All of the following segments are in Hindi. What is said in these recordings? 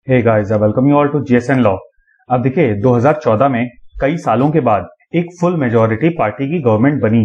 Hey guys, I welcome you all to GSN law. अब देखिए 2014 में कई सालों के बाद एक फुल मेजॉरिटी पार्टी की गवर्नमेंट बनी।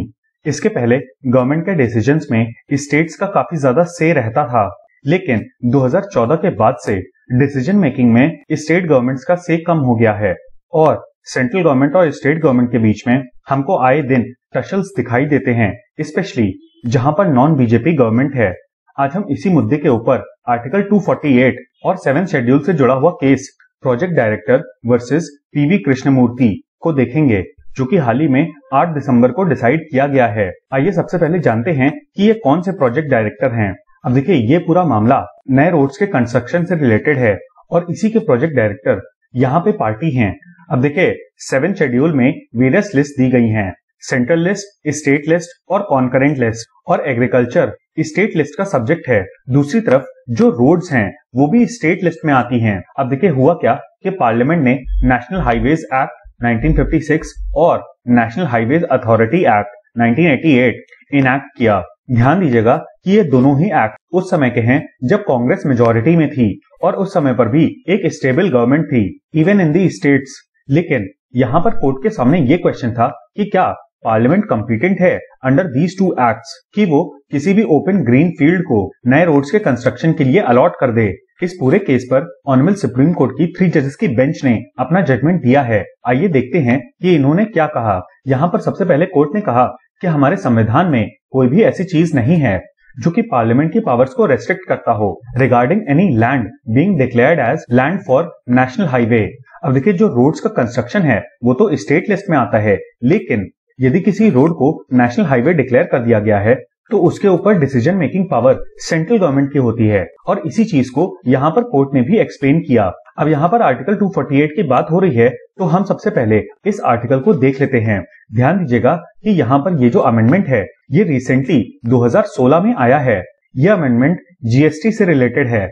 इसके पहले गवर्नमेंट के डिसीजंस में स्टेट्स का काफी ज्यादा से रहता था, लेकिन 2014 के बाद से डिसीजन मेकिंग में स्टेट गवर्नमेंट्स का से कम हो गया है और सेंट्रल गवर्नमेंट और स्टेट गवर्नमेंट के बीच में हमको आए दिन टशल्स दिखाई देते हैं, स्पेशली जहां पर नॉन बीजेपी गवर्नमेंट है। आज हम इसी मुद्दे के ऊपर आर्टिकल 248 और 7 शेड्यूल से जुड़ा हुआ case project director versus PV Krishnamurthy को देखेंगे, जो कि हाल ही में 8 दिसंबर को डिसाइड किया गया है। आइए सबसे पहले जानते हैं कि ये कौन से प्रोजेक्ट डायरेक्टर हैं। अब देखिए ये पूरा मामला नए रोड्स के कंस्ट्रक्शन से रिलेटेड है और इसी के प्रोजेक्ट डायरेक्टर यहाँ पे पार्टी हैं। अब देखिए 7 शेड्यूल में वेरियस लिस्ट दी गई हैं, सेंट्रल लिस्ट, स्टेट लिस्ट और कॉन्करेंट लिस्ट, और एग्रीकल्चर स्टेट लिस्ट का सब्जेक्ट है। दूसरी तरफ जो रोड्स हैं वो भी स्टेट लिस्ट में आती हैं। अब देखिए हुआ क्या कि पार्लियामेंट ने नेशनल हाईवेज एक्ट 1956 और national highways authority act 1988 enact किया। ध्यान दीजिएगा कि ये दोनों ही एक्ट उस समय के हैं जब कांग्रेस मेजॉरिटी में थी और उस समय पर भी एक स्टेबल गवर्नमेंट थी इवन इन दी स्टेट्स। लेकिन यहाँ पर कोर्ट के सामने ये क्वेश्चन था कि क्या पार्लियामेंट कॉम्पिटेंट है अंडर दीज टू एक्ट्स कि वो किसी भी ओपन ग्रीन फील्ड को नए रोड्स के कंस्ट्रक्शन के लिए अलॉट कर दे। इस पूरे केस पर ऑनरेबल सुप्रीम कोर्ट की 3 जजेस की बेंच ने अपना जजमेंट दिया है। आइए देखते हैं कि इन्होंने क्या कहा। यहाँ पर सबसे पहले कोर्ट ने कहा कि हमारे संविधान में कोई भी ऐसी चीज नहीं है जो कि पार्लियामेंट की पावर्स को रेस्ट्रिक्ट करता हो regarding any land being declared as land for national highway. अब देखिए जो रोड्स का कंस्ट्रक्शन है वो तो स्टेट लिस्ट में आता है, लेकिन यदि किसी रोड को नेशनल हाईवे डिक्लेयर कर दिया गया है तो उसके ऊपर decision making power central government की होती है और इसी चीज को यहाँ पर कोर्ट ने भी एक्सप्लेन किया। अब यहाँ पर आर्टिकल 248 की बात हो रही है तो हम सबसे पहले इस आर्टिकल को देख लेते हैं। ध्यान दीजिएगा कि यहाँ पर ये जो अमेंडमेंट है ये रिसेंटली 2016 में आया है। ये अमेंडमेंट जीएसटी से रिलेटेड है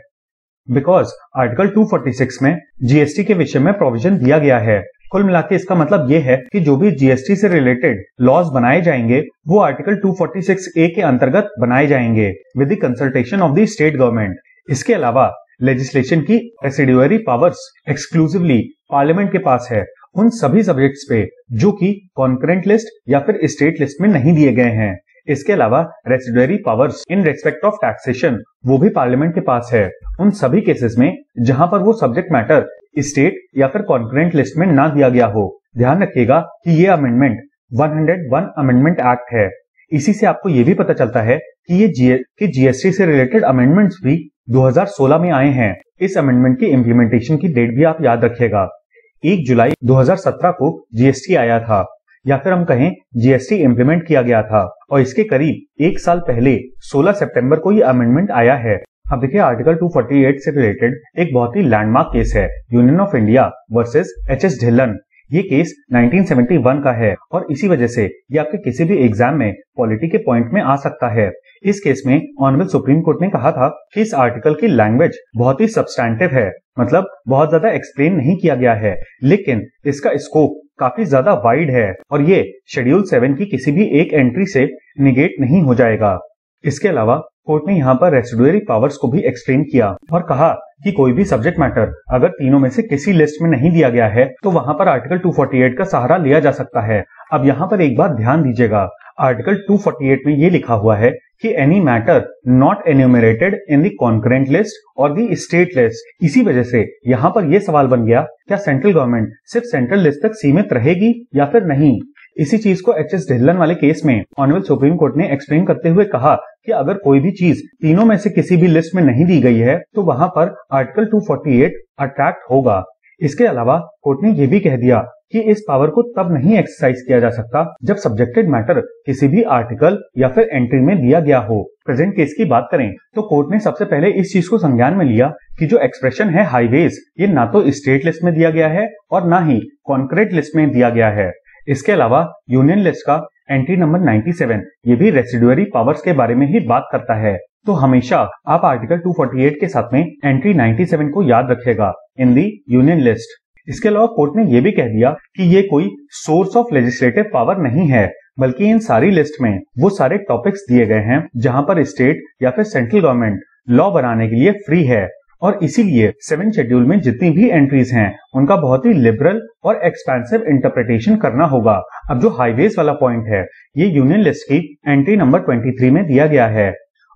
बिकॉज आर्टिकल 246 में जीएसटी के विषय में प्रोविजन दिया गया है। कुल मिलाकर इसका मतलब ये है कि जो भी जीएसटी से रिलेटेड लॉज बनाए जाएंगे वो आर्टिकल 246A के अंतर्गत बनाए जाएंगे with the consultation of the state government. इसके अलावा लेजिस्लेशन की रेसिडुअरी पावर्स एक्सक्लूसिवली पार्लियामेंट के पास है उन सभी सब्जेक्ट्स पे जो कि कॉन्करेंट लिस्ट या फिर स्टेट लिस्ट में नहीं दिए गए हैं। इसके अलावा residuary powers in respect of taxation वो भी पार्लियामेंट के पास है उन सभी केसेस में जहां पर वो सब्जेक्ट मैटर स्टेट या फिर कॉन्करेंट लिस्ट में ना दिया गया हो। ध्यान रखिएगा कि ये अमेंडमेंट 101 अमेंडमेंट एक्ट है। इसी से आपको ये भी पता चलता है कि ये जीएसटी से रिलेटेड अमेंडमेंट्स भी 2016 में आए हैं। इस अमेंडमेंट की इम्प्लीमेंटेशन की डेट भी आप याद रखिएगा, 1 जुलाई 2017 को जीएसटी आया था या फिर हम कहें जीएसटी इम्प्लीमेंट किया गया था और इसके करीब 1 साल पहले 16 सितंबर को ये अमेंडमेंट आया है। अब देखिए आर्टिकल 248 से रिलेटेड एक बहुत ही लैंडमार्क केस है, union of India versus HS Dhillon. ये केस 1971 का है और इसी वजह से ये आपके किसी भी एग्जाम में पॉलिटी के पॉइंट में आ सकता है। इस केस में ऑनरेबल सुप्रीम कोर्ट ने कहा था कि इस आर्टिकल की लैंग्वेज बहुत ही सब्सटैंटिव है, मतलब बहुत ज्यादा एक्सप्लेन नहीं किया गया है, लेकिन इसका स्कोप काफी ज्यादा वाइड है और ये शेड्यूल 7 की किसी भी एक एंट्री से निगेट नहीं हो जाएगा। इसके अलावा कोर्ट ने यहाँ पर रेसिडुअरी पावर्स को भी एक्सप्लेन किया और कहा कि कोई भी सब्जेक्ट मैटर अगर तीनों में से किसी लिस्ट में नहीं दिया गया है तो वहां पर आर्टिकल 248 का सहारा लिया जा सकता है। अब यहाँ पर एक बात ध्यान दीजिएगा, आर्टिकल 248 में ये लिखा हुआ है कि any matter not enumerated in the concurrent list और द स्टेट लिस्ट। इसी वजह से यहाँ पर यह सवाल बन गया, क्या सेंट्रल गवर्नमेंट सिर्फ सेंट्रल लिस्ट तक सीमित रहेगी या फिर नहीं। इसी चीज को एचएस ढिल्लन वाले केस में ऑनरेबल सुप्रीम कोर्ट ने एक्सप्लेन करते हुए कहा कि अगर कोई भी चीज तीनों में से किसी भी लिस्ट में नहीं दी गई है तो वहां पर आर्टिकल 248 अटैक होगा। इसके अलावा कोर्ट ने यह भी कह दिया कि इस पावर को तब नहीं एक्सरसाइज किया जा सकता जब सब्जेक्टेड मैटर किसी भी आर्टिकल या फिर एंट्री में दिया गया हो। प्रेजेंट केस की बात करें तो कोर्ट ने सबसे पहले इस चीज को संज्ञान में लिया कि जो एक्सप्रेशन है हाईवेज ये ना तो स्टेट लिस्ट में दिया गया है और ना ही कॉन्करेंट लिस्ट में दिया गया है। इसके अलावा यूनियन लिस्ट का एंट्री नंबर 97 ये भी रेसिडुअरी पावर्स के बारे में ही बात करता है। तो हमेशा आप आर्टिकल 248 के साथ में एंट्री 97 को याद रखिएगा इन दी यूनियन लिस्ट। इसके अलावा कोर्ट ने यह भी कह दिया कि ये कोई सोर्स ऑफ लेजिस्लेटिव पावर नहीं है, बल्कि इन सारी लिस्ट में वो सारे टॉपिक्स दिए गए हैं जहां पर स्टेट या फिर सेंट्रल गवर्नमेंट लॉ बनाने के लिए फ्री है और इसीलिए 7 शेड्यूल में जितनी भी एंट्रीज हैं उनका बहुत ही लिबरल और एक्सपेंसिव इंटरप्रिटेशन करना होगा। अब जो हाईवेज वाला पॉइंट है ये यूनियन लिस्ट की एंट्री नंबर 23 में दिया गया है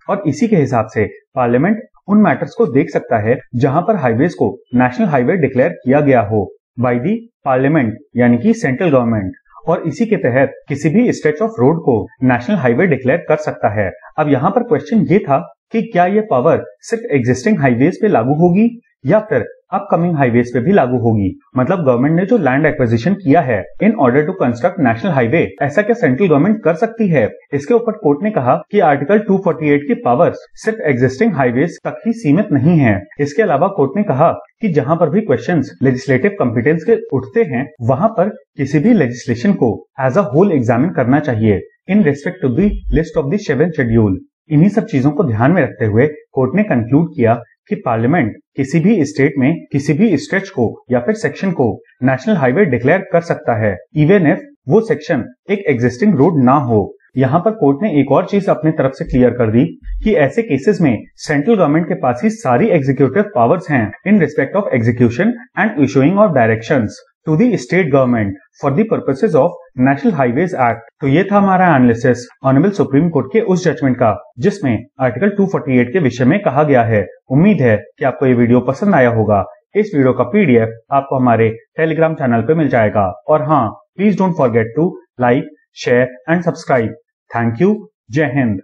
और इसी के हिसाब से पार्लियामेंट उन मैटर्स को देख सकता है जहां पर हाईवेज को नेशनल हाईवे डिक्लेयर किया गया हो बाय दी पार्लियामेंट यानी कि सेंट्रल गवर्नमेंट, और इसी के तहत किसी भी स्ट्रेच ऑफ रोड को नेशनल हाईवे डिक्लेयर कर सकता है। अब यहाँ पर क्वेश्चन ये था कि क्या ये पावर सिर्फ एग्जिस्टिंग हाईवेज पे लागू होगी या फिर अपकमिंग हाईवेज पे भी लागू होगी। मतलब गवर्नमेंट ने जो लैंड एक्विजिशन किया है in order to construct national highway, ऐसा क्या सेंट्रल गवर्नमेंट कर सकती है? इसके ऊपर कोर्ट ने कहा कि आर्टिकल 248 की पावर्स सिर्फ एग्जिस्टिंग हाईवेज तक ही सीमित नहीं है। इसके अलावा कोर्ट ने कहा कि जहां पर भी क्वेश्चंस लेजिस्लेटिव कॉम्पिटेंस के उठते हैं वहां पर किसी भी लेजिस्लेशन को एज अ होल एग्जामिन करना चाहिए in respect to the list of the 7 schedule. इन्हीं सब चीजों को ध्यान में रखते हुए कोर्ट ने कंक्लूड किया कि पार्लियामेंट किसी भी स्टेट में किसी भी स्ट्रेच को या फिर सेक्शन को नेशनल हाईवे डिक्लेयर कर सकता है इवन इफ वो सेक्शन एक एग्जिस्टिंग रोड ना हो। यहाँ पर कोर्ट ने एक और चीज अपनी तरफ से क्लियर कर दी कि ऐसे केसेस में सेंट्रल गवर्नमेंट के पास ही सारी एग्जीक्यूटिव पावर्स हैं in respect of execution and issuing of directions to the state government for the purposes of national highways act. तो ये था हमारा एनालिसिस ऑनरेबल सुप्रीम कोर्ट के उस जजमेंट का जिसमें आर्टिकल 248 के विषय में कहा गया है। उम्मीद है कि आपको ये वीडियो पसंद आया होगा। इस वीडियो का PDF आपको हमारे टेलीग्राम चैनल पे मिल जाएगा। और हाँ, please don't forget to like, share and subscribe. Thank you. जय हिंद।